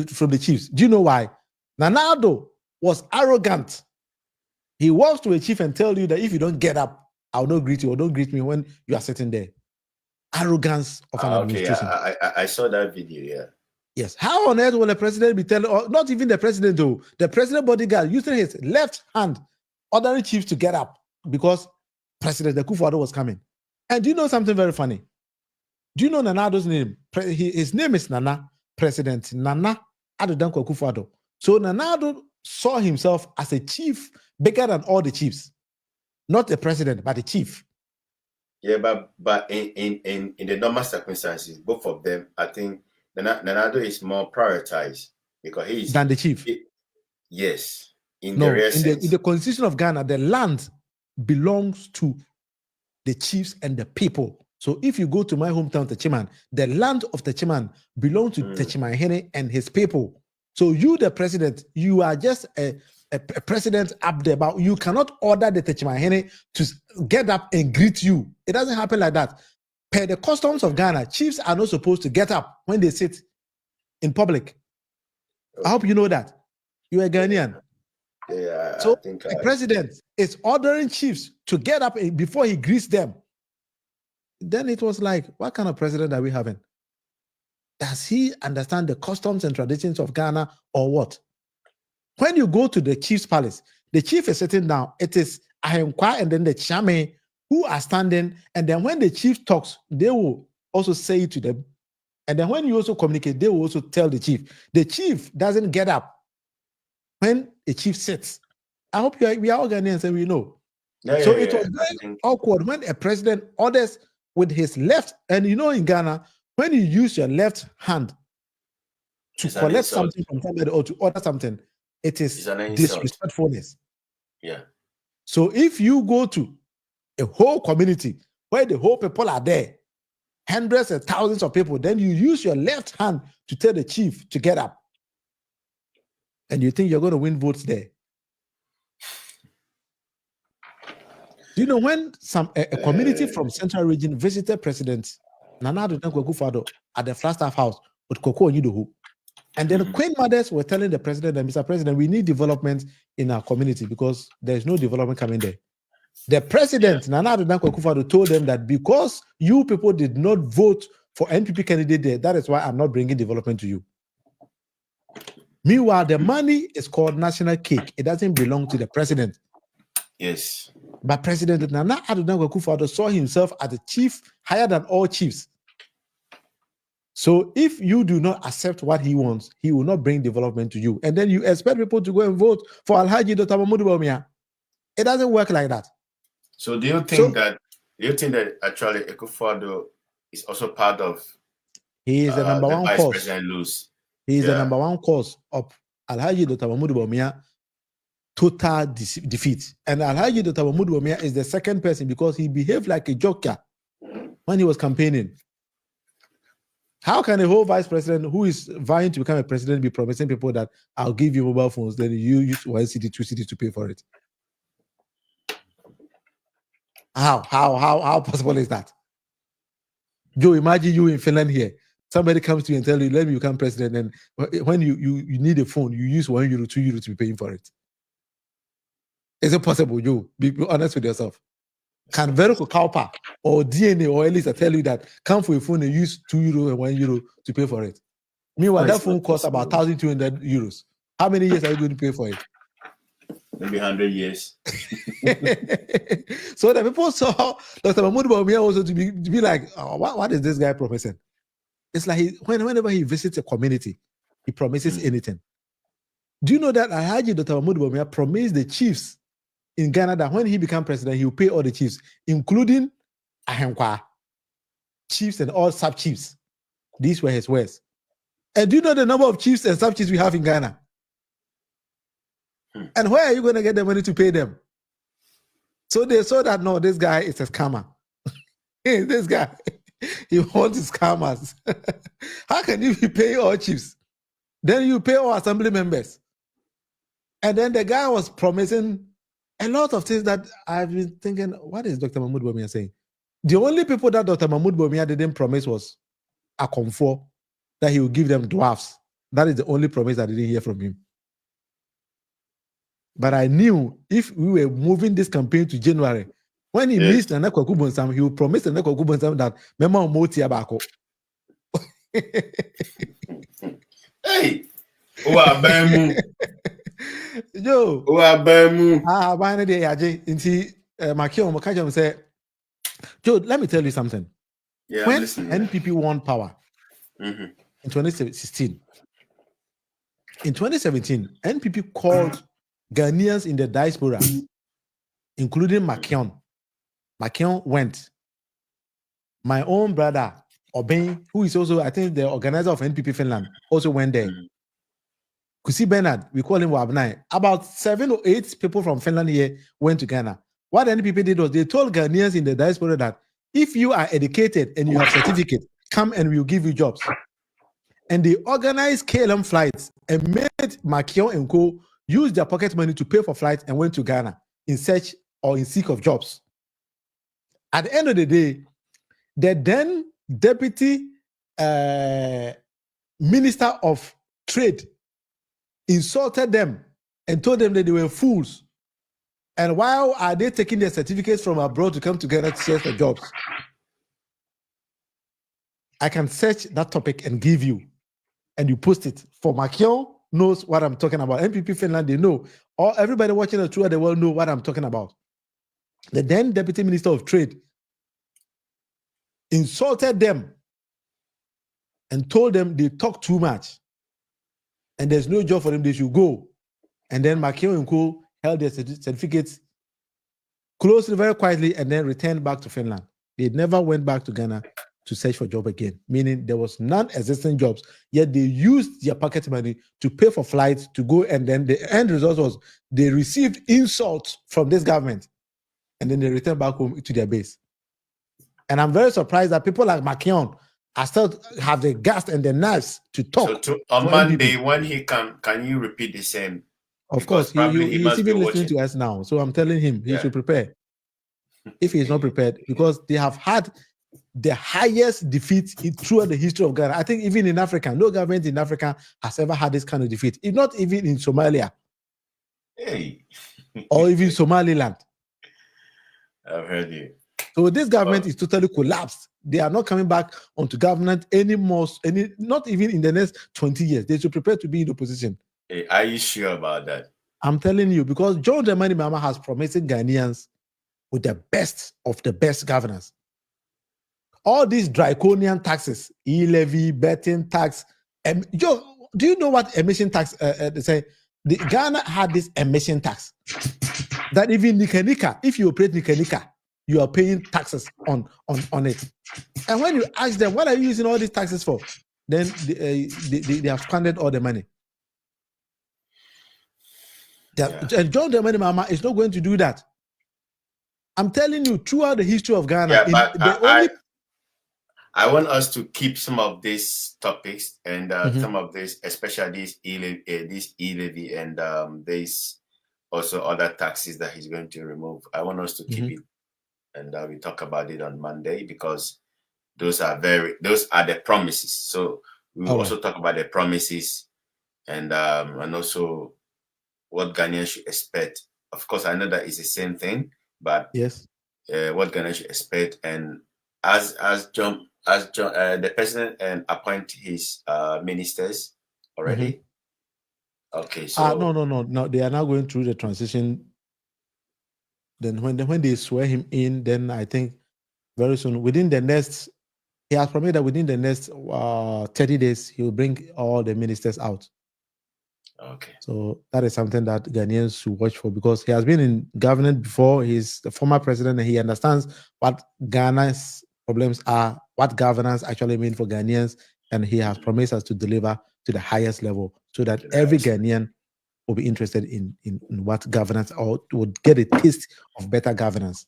B: from the chiefs. Do you know why? Nana Addo was arrogant. He walks to a chief and tell you that if you don't get up, I'll not greet you or don't greet me when you are sitting there. Arrogance of an administration.
A: I saw that video, yeah.
B: Yes. How on earth will the president be telling, or not even the president though, the president bodyguard using his left hand, ordering chiefs to get up because President Akufo-Addo was coming. And do you know something very funny? Do you know Nana Addo's name? His name is Nana, President Nana Addo Dankwa Akufo-Addo. So Nana Addo saw himself as a chief bigger than all the chiefs. Not the president, but the chief.
A: Yeah, but in the normal circumstances, both of them, I think Nana Addo is more prioritized because he's
B: than the chief.
A: Yes.
B: In the constitution of Ghana, the land belongs to the chiefs and the people. So if you go to my hometown, Techiman, the land of Techiman belongs to Techiman Hene and his people. So you, the president, you are just a president up there, but you cannot order the Techiman Hene to get up and greet you. It doesn't happen like that. Per the customs of Ghana, chiefs are not supposed to get up when they sit in public. I hope you know that. You are Ghanaian.
A: Yeah,
B: so the president is ordering chiefs to get up before he greets them. Then it was like, what kind of president are we having? Does he understand the customs and traditions of Ghana or what? When you go to the chief's palace, the chief is sitting down. It is Ahenkwa and then the Chame who are standing. And then when the chief talks, they will also say it to them. And then when you also communicate, they will also tell the chief. The chief doesn't get up when the chief sits. I hope we are all Ghanaians and we know. It was very awkward when a president orders with his left, and you know in Ghana, when you use your left hand to collect something from somebody or to order something, it is disrespectfulness.
A: Yeah.
B: So if you go to a whole community where the whole people are there, hundreds and thousands of people, then you use your left hand to tell the chief to get up. And you think you're going to win votes there. Do you know when a community from Central Region visited President Nana Addo Dankwa Akufo-Addo at the Flagstaff House with Koko Onyidoho, and then Queen Mothers were telling the president that, Mr. President, we need development in our community because there's no development coming there. The president, Nana Addo Dankwa Akufo-Addo, told them that because you people did not vote for NPP candidate there, that is why I'm not bringing development to you. Meanwhile, the money is called national cake. It doesn't belong to the president.
A: Yes.
B: But President Nana Addo Dankwa Akufo-Addo saw himself as a chief higher than all chiefs. So if you do not accept what he wants, he will not bring development to you. And then you expect people to go and vote for Alhaji Dr. Bawumia. It doesn't work like that.
A: So do you think that actually Akufo-Addo is also part of
B: he is the number one
A: vice
B: cause.
A: President lose?
B: He is the number one cause of Alhaji Dr. Bawumia total defeat. And Alhaji Dr. Bawumia is the second person because he behaved like a joker when he was campaigning. How can a whole vice president who is vying to become a president be promising people that I'll give you mobile phones, then you use 1 city, 2 cities to pay for it? How possible is that? Joe, imagine you in Finland here. Somebody comes to you and tells you, let me become president, and when you need a phone, you use €1, €2 to be paying for it. Is it possible, Joe? Be honest with yourself. Can Verico Kaupa or DNA or Elisa tell you that come for a phone and use €2 and €1 to pay for it? Meanwhile, that phone costs about €1,200. How many years are you going to pay for it?
A: Maybe 100 years.
B: So the people saw Dr. Bawumia also to be like, oh, what is this guy promising? It's like whenever he visits a community, he promises anything. Do you know that Alhaji Dr. Bawumia promised the chiefs in Ghana that when he becomes president, he will pay all the chiefs, including Ahenkwa, chiefs and all sub-chiefs. These were his words. And do you know the number of chiefs and sub-chiefs we have in Ghana? And where are you going to get the money to pay them? So they saw that no, this guy is a scammer. This guy, he wants to scam us. How can you be paying all chiefs? Then you pay all assembly members. And then the guy was promising a lot of things that I've been thinking, what is Dr. Mahmoud Bawumia saying? The only people that Dr. Mahmoud Bawumia didn't promise was a comfort, that he will give them dwarfs. That is the only promise I didn't hear from him. But I knew if we were moving this campaign to January, when he missed Nana Kwaku Bonsam, he will promise Nana Kwaku Bonsam that Mema Moti Abako.
A: Hey, Uabemu.
B: Yo,
A: Uabemu.
B: why not the Yaji? Inti Makio Mokajam said, Joe, let me tell you something.
A: Yeah,
B: when NPP won power
A: mm-hmm.
B: in 2016, in 2017, NPP called Ghanaians in the diaspora, including Makion. Makion went. My own brother, Obeng, who is also, I think, the organizer of NPP Finland, also went there. Kusi Bernard, we call him Wabnai. About 7 or 8 people from Finland here went to Ghana. What the NPP did was they told Ghanaians in the diaspora that if you are educated and you have certificate, come and we'll give you jobs. And they organized KLM flights and made Makion and Co. use their pocket money to pay for flights and went to Ghana in search or in seek of jobs. At the end of the day, the then deputy minister of trade insulted them and told them that they were fools. And why are they taking their certificates from abroad to come together to search for jobs? I can search that topic and give you, and you post it. For Makion knows what I'm talking about. NPP Finland, they know. Or everybody watching us throughout the world know what I'm talking about. The then Deputy Minister of Trade insulted them and told them they talk too much and there's no job for them, they should go. And then Makion and Co. held their certificates closely, very quietly, and then returned back to Finland. They never went back to Ghana to search for a job again, meaning there was non-existent jobs, yet they used their pocket money to pay for flights to go, and then the end result was they received insults from this government, and then they returned back home to their base. And I'm very surprised that people like Makion are still have the guts and the nerves to talk.
A: So on Monday, when he can you repeat the same?
B: Of course, he's even listening to us now. So I'm telling him he should prepare. If he's not prepared, because they have had the highest defeat throughout the history of Ghana. I think even in Africa, no government in Africa has ever had this kind of defeat. If not even in Somalia.
A: Hey.
B: Or even Somaliland.
A: I've heard you.
B: So this government is totally collapsed. They are not coming back onto government anymore, not even in the next 20 years. They should prepare to be in opposition.
A: Hey, are you sure about that?
B: I'm telling you, because John Dramani Mahama has promised Ghanaians with the best of the best governance. All these draconian taxes, e-levy, betting tax. Do you know what emission tax? They say Ghana had this emission tax that even Nika, if you operate Nika, you are paying taxes on it. And when you ask them, what are you using all these taxes for? Then they have squandered all the money. And John Dramani Mahama is not going to do that. I'm telling you, throughout the history of Ghana,
A: I want us to keep some of these topics and some of this, especially this e-levy and there's also other taxes that he's going to remove. I want us to keep it, and we talk about it on Monday, because those are the promises. So we will also talk about the promises and also what Ghanaians should expect. Of course, I know that it's the same thing, but
B: yes,
A: what Ghanaians should expect. And as the president appoint his ministers already. Okay, so
B: no, they are now going through the transition. Then when they swear him in, then I think very soon, he has promised that within the next 30 days, he will bring all the ministers out.
A: Okay.
B: So that is something that Ghanaians should watch for, because he has been in government before. He's the former president and he understands what Ghana's problems are, what governance actually means for Ghanaians, and he has promised us to deliver to the highest level so that every Ghanaian will be interested in what governance, or would get a taste of better governance.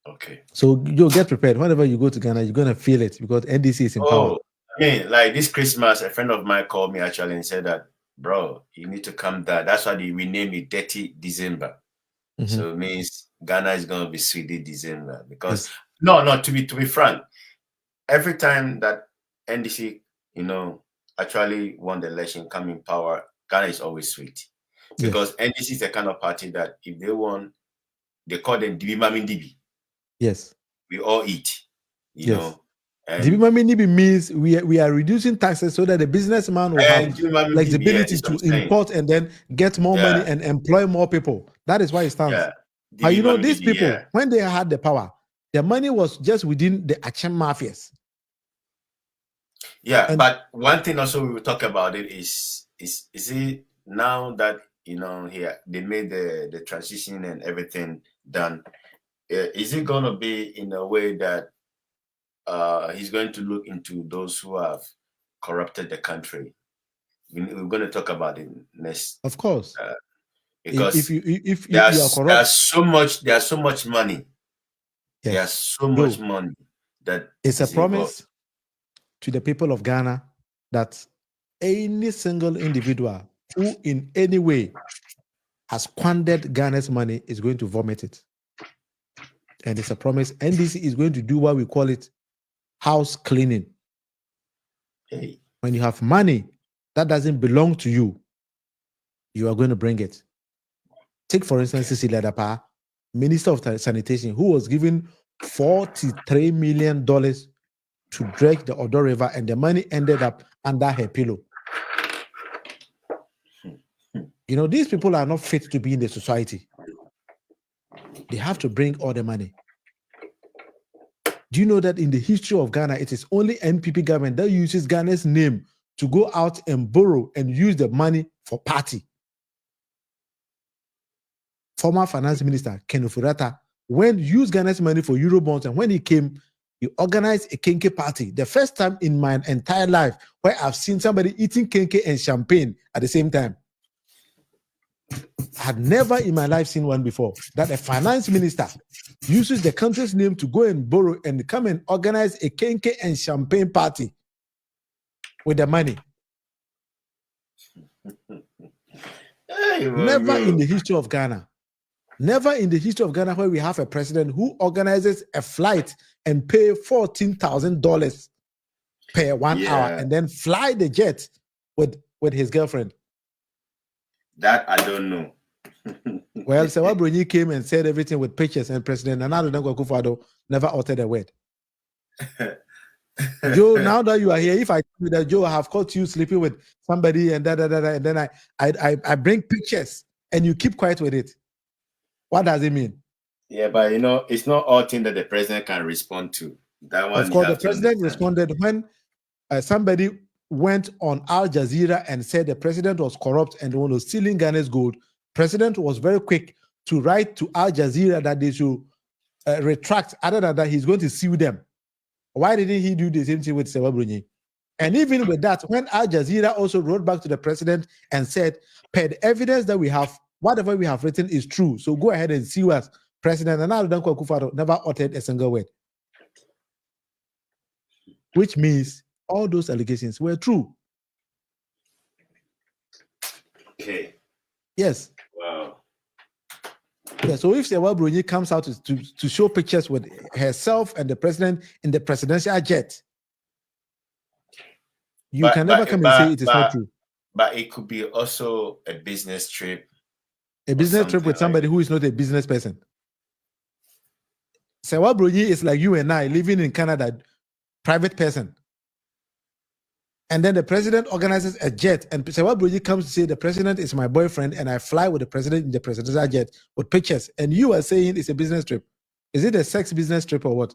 A: Okay.
B: So you'll get prepared. Whenever you go to Ghana, you're gonna feel it because NDC is in power.
A: I mean, like this Christmas, a friend of mine called me actually and said that, bro, you need to come down. That's why we named it Dirty December. So it means Ghana is gonna be sweet December. Because to be frank, every time that NDC, actually won the election, come in power, Ghana is always sweet. Because NDC is the kind of party that if they won, they call them Dibi Mami Dibi.
B: Yes.
A: We all eat, you know.
B: Dibi Mami Dibi means we are reducing taxes so that the businessman will have flexibility to import and then get more money and employ more people. That is why it stands. But these people, when they had the power, the money was just within the Achem mafias.
A: Yeah, but one thing also we will talk about it is it now that here they made the transition and everything done. Is it going to be in a way that he's going to look into those who have corrupted the country? We're going to talk about it next.
B: Of course,
A: because
B: if you are corrupt,
A: there's so much money. Yes. There's so much money that
B: it's a promise to the people of Ghana that any single individual who in any way has squandered Ghana's money is going to vomit it. And it's a promise. NDC is going to do what we call it house cleaning.
A: Hey.
B: When you have money that doesn't belong to you, you are going to bring it. Take, for instance, Sisi Ladapa, Minister of Sanitation, who was given $43 million to dredge the Odo River, and the money ended up under her pillow. These people are not fit to be in the society. They have to bring all the money. Do you know that in the history of Ghana, it is only NPP government that uses Ghana's name to go out and borrow and use the money for party? Former Finance Minister Ken Ofori-Atta, when he used Ghana's money for Eurobonds, and when he came, he organized a kenke party. The first time in my entire life where I've seen somebody eating kenke and champagne at the same time. I had never in my life seen one before, that a finance minister uses the country's name to go and borrow and come and organize a kenke and champagne party with the money. Never in the history of Ghana. Never in the history of Ghana where we have a president who organizes a flight and pay $14,000 per 1 hour and then fly the jet with his girlfriend.
A: That I don't know.
B: Well, Sewa Bruni came and said everything with pictures, and President Nana Akufo-Addo never uttered a word. Joe, now that you are here, if I tell you that Joe, I have caught you sleeping with somebody and and then I bring pictures and you keep quiet with it, what does it mean?
A: Yeah, but it's not all things that the president can respond to. That one,
B: of course, the president responded when somebody went on Al Jazeera and said the president was corrupt and was stealing Ghana's gold. President was very quick to write to Al Jazeera that they should retract. Other than that, he's going to sue them. Why didn't he do the same thing with Sewa Bruni? And even with that, when Al Jazeera also wrote back to the president and said, per the evidence that we have, whatever we have written is true, so go ahead and sue us. President Nana Akufo-Addo never uttered a single word. Which means all those allegations were true.
A: Okay.
B: Yes.
A: Wow.
B: Yeah, so if Sewa Bruni comes out to show pictures with herself and the president in the presidential jet, you can never come and say it is not true.
A: But it could be also a business trip.
B: A business trip with somebody who is not a business person. Sewa Bruni is like you and I living in Canada, private person. And then the president organizes a jet, and Sewa Bruni comes to say the president is my boyfriend, and I fly with the president in the presidential jet with pictures. And you are saying it's a business trip. Is it a sex business trip or what?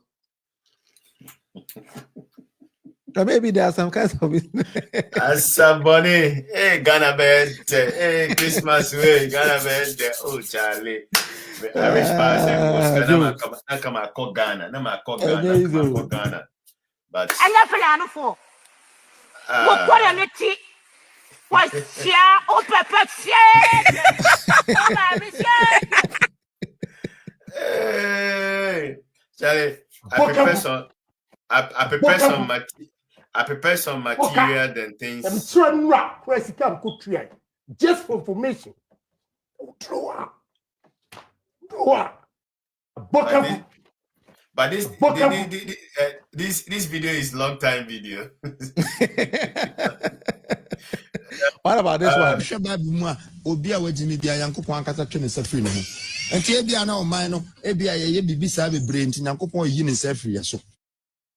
B: Or maybe there are some kinds of business.
A: Somebody, hey, Ghana bed, hey, Christmas way, Ghana bed, oh, Charlie. Irish person, I call Ghana, I call Ghana. But
C: I love for what are you?
A: Hey, Charlie, I prepare some material and things.
C: Just for information.
A: But this video is long time video.
B: What about this one?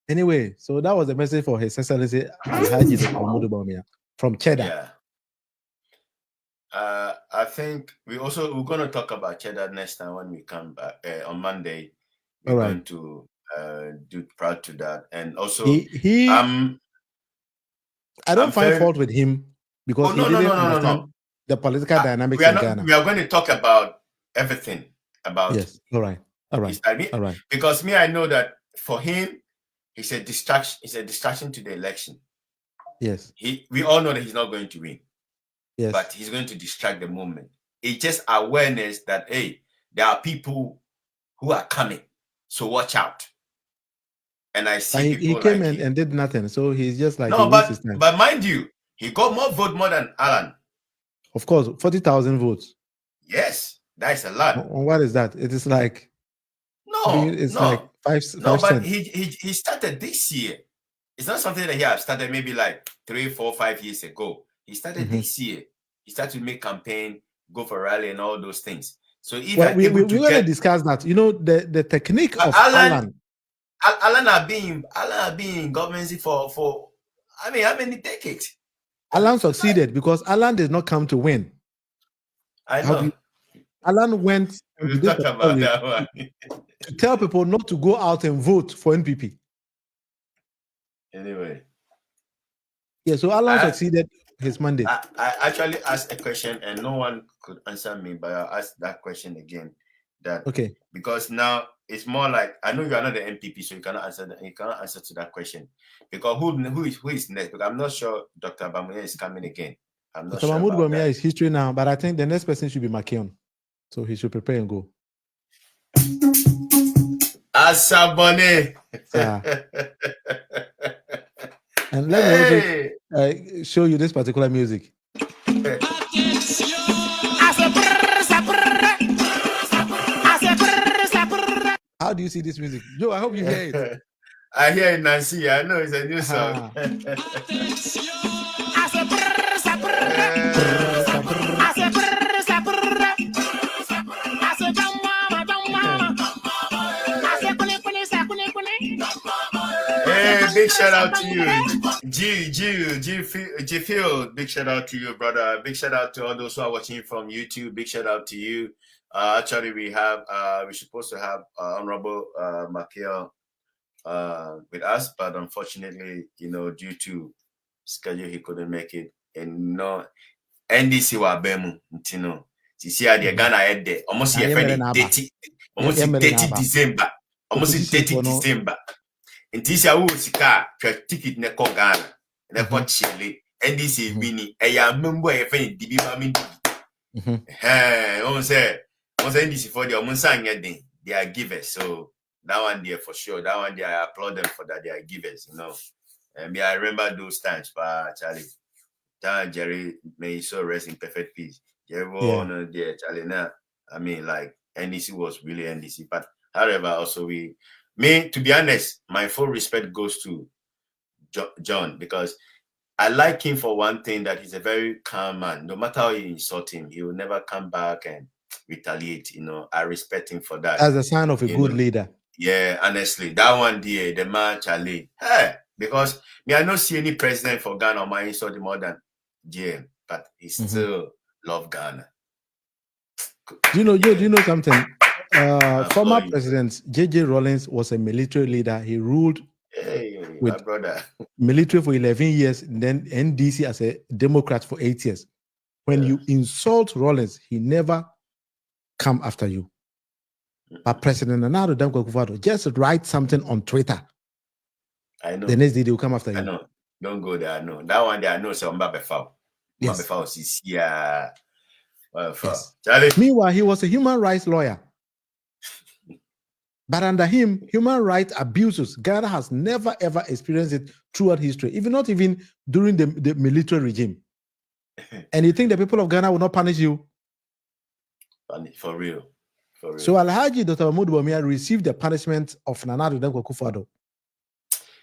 B: Anyway, so that was the message for His Excellency Alhaji Dr. Bawumia from Cheddar.
A: Yeah. I think we're going to talk about Cheddar next time when we come back on Monday. We're going to do proud to that, and also
B: I don't find fault with him because he didn't understand the political dynamics in Ghana.
A: We are going to talk about everything about.
B: Yes. All right.
A: Because I know that for him, it's a distraction. It's a distraction to the election.
B: Yes.
A: We all know that he's not going to win.
B: Yes.
A: But he's going to distract the movement. It's just awareness that there are people who are coming, so watch out. And I see
B: he came and did nothing, so he's just like
A: but mind you, he got more than Alan.
B: Of course, 40,000 votes.
A: Yes, that's a lot.
B: What is that? It is like like 5
A: but he started this year. It's not something that he has started maybe like 3, 4, 5 years ago. He started this year. He started to make campaign, go for rally, and all those things. So if
B: we're going to discuss that. You know the technique of Alan
A: are being government for how many decades?
B: Alan succeeded because Alan did not come to win.
A: I know.
B: Alan went to tell people not to go out and vote for NPP.
A: Anyway.
B: Yeah, so Alan succeeded his mandate.
A: I actually asked a question and no one could answer me, but I'll ask that question again. Because now it's more like, I know you are not the MPP, so you cannot answer to that question. Because who is next? Because I'm not sure Dr. Bawumia is coming again. I'm not sure.
B: Dr. Bawumia is history now, but I think the next person should be McKeon. So he should prepare and go.
A: Asabone.
B: And let me also show you this particular music. How do you see this music? Joe, I hope you hear it.
A: I hear it, Nancy. I know it's a new song. Hey, big shout out to you, G Field. Big shout out to you, brother. Big shout out to all those who are watching from YouTube. Big shout out to you. Actually, we're supposed to have Honorable McKeon with us, but unfortunately, due to schedule, he couldn't make it. And NDC wa bemu, see how the Ghana head there. Almost 30 December. Almost 30 December. And this year, we will ticket ne ko Ghana, ne ko Chile. NDC winning. I remember a friend DB Mami. NDC for the Omunsang, they are givers. So that one there for sure. That one there, I applaud them for that. They are givers, And I remember those times, but Charlie, Jerry, may he so rest in perfect peace. Jerry, there, Charlie. Now, I mean, like NDC was really NDC, but however, also to be honest, my full respect goes to John, because I like him for one thing, that he's a very calm man. No matter how you insult him, he will never come back and retaliate. I respect him for that.
B: As a sign of a good leader.
A: Yeah, honestly, that one there, the man Charlie. Hey, because I don't see any president for Ghana or my insult more than GM, but he still love Ghana.
B: Do you know something? Former President J.J. Rawlings was a military leader. He ruled with military for 11 years, and then NDC as a Democrat for 8 years. When you insult Rawlings, he never come after you. But President Nana Addo just write something on Twitter.
A: I know.
B: The next day they will come after you.
A: I know. Don't go there. I know. That one there, I know. So I'm foul.
B: Yes.
A: Yes. Charlie.
B: Meanwhile, he was a human rights lawyer. But under him, human rights abuses, Ghana has never ever experienced it throughout history, not even during the military regime. And you think the people of Ghana will not punish you?
A: For real.
B: So Alhaji Dr. Bawumia received the punishment of Nana Addo Dankwa Akufo-Addo.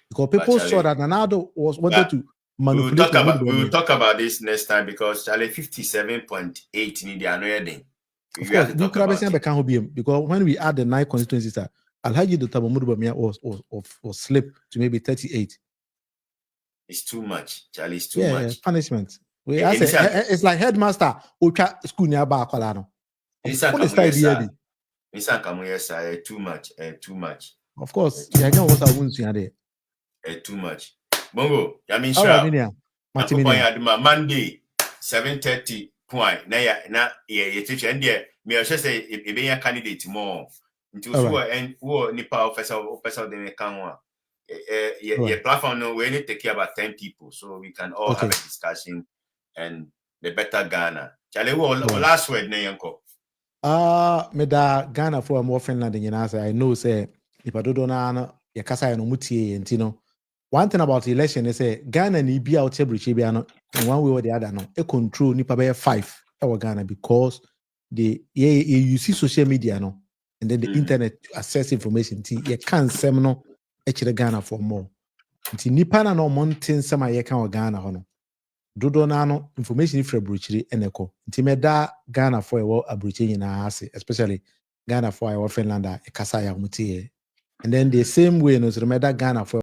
B: Because people saw that Nana Addo wanted to manipulate.
A: We will talk about this next time because Charlie 57.8 need the annoying.
B: Of course, because when we add the 9 constituencies, Alhaji Dr. Bawumia was slipped to maybe 38.
A: It's too much, Charlie. It's too much.
B: Punishment. It's like headmaster Ocha school nearby Akolano.
A: Too much.
B: Of course, I know what I won't see there.
A: Too much. Bongo, Yamin Shra. Monday, 7:30 point. Na teacher and there. Me just say a be a candidate more. Until who nipa officer de kanwa. Your platform no we only take care about 10 people, so we can all have a discussion and the better Ghana. Charlie, last word na yanko.
B: Me da Ghana for more Finland than you I know say if I don't know ya kasa no mutie and one thing about the election is say Ghana ni be out in one way or the other no e control nipa be 5 our Ghana because you see social media no and then the internet to access information you can't say no actually Ghana for more nti nipa na no mountain sama ye kan Ghana ho no dodo na no information if abrochiri eneko nti me da Ghana for e abrochiri nyina ase especially Ghana for e Finland e kasa ya mutie and then the same way no so me da Ghana for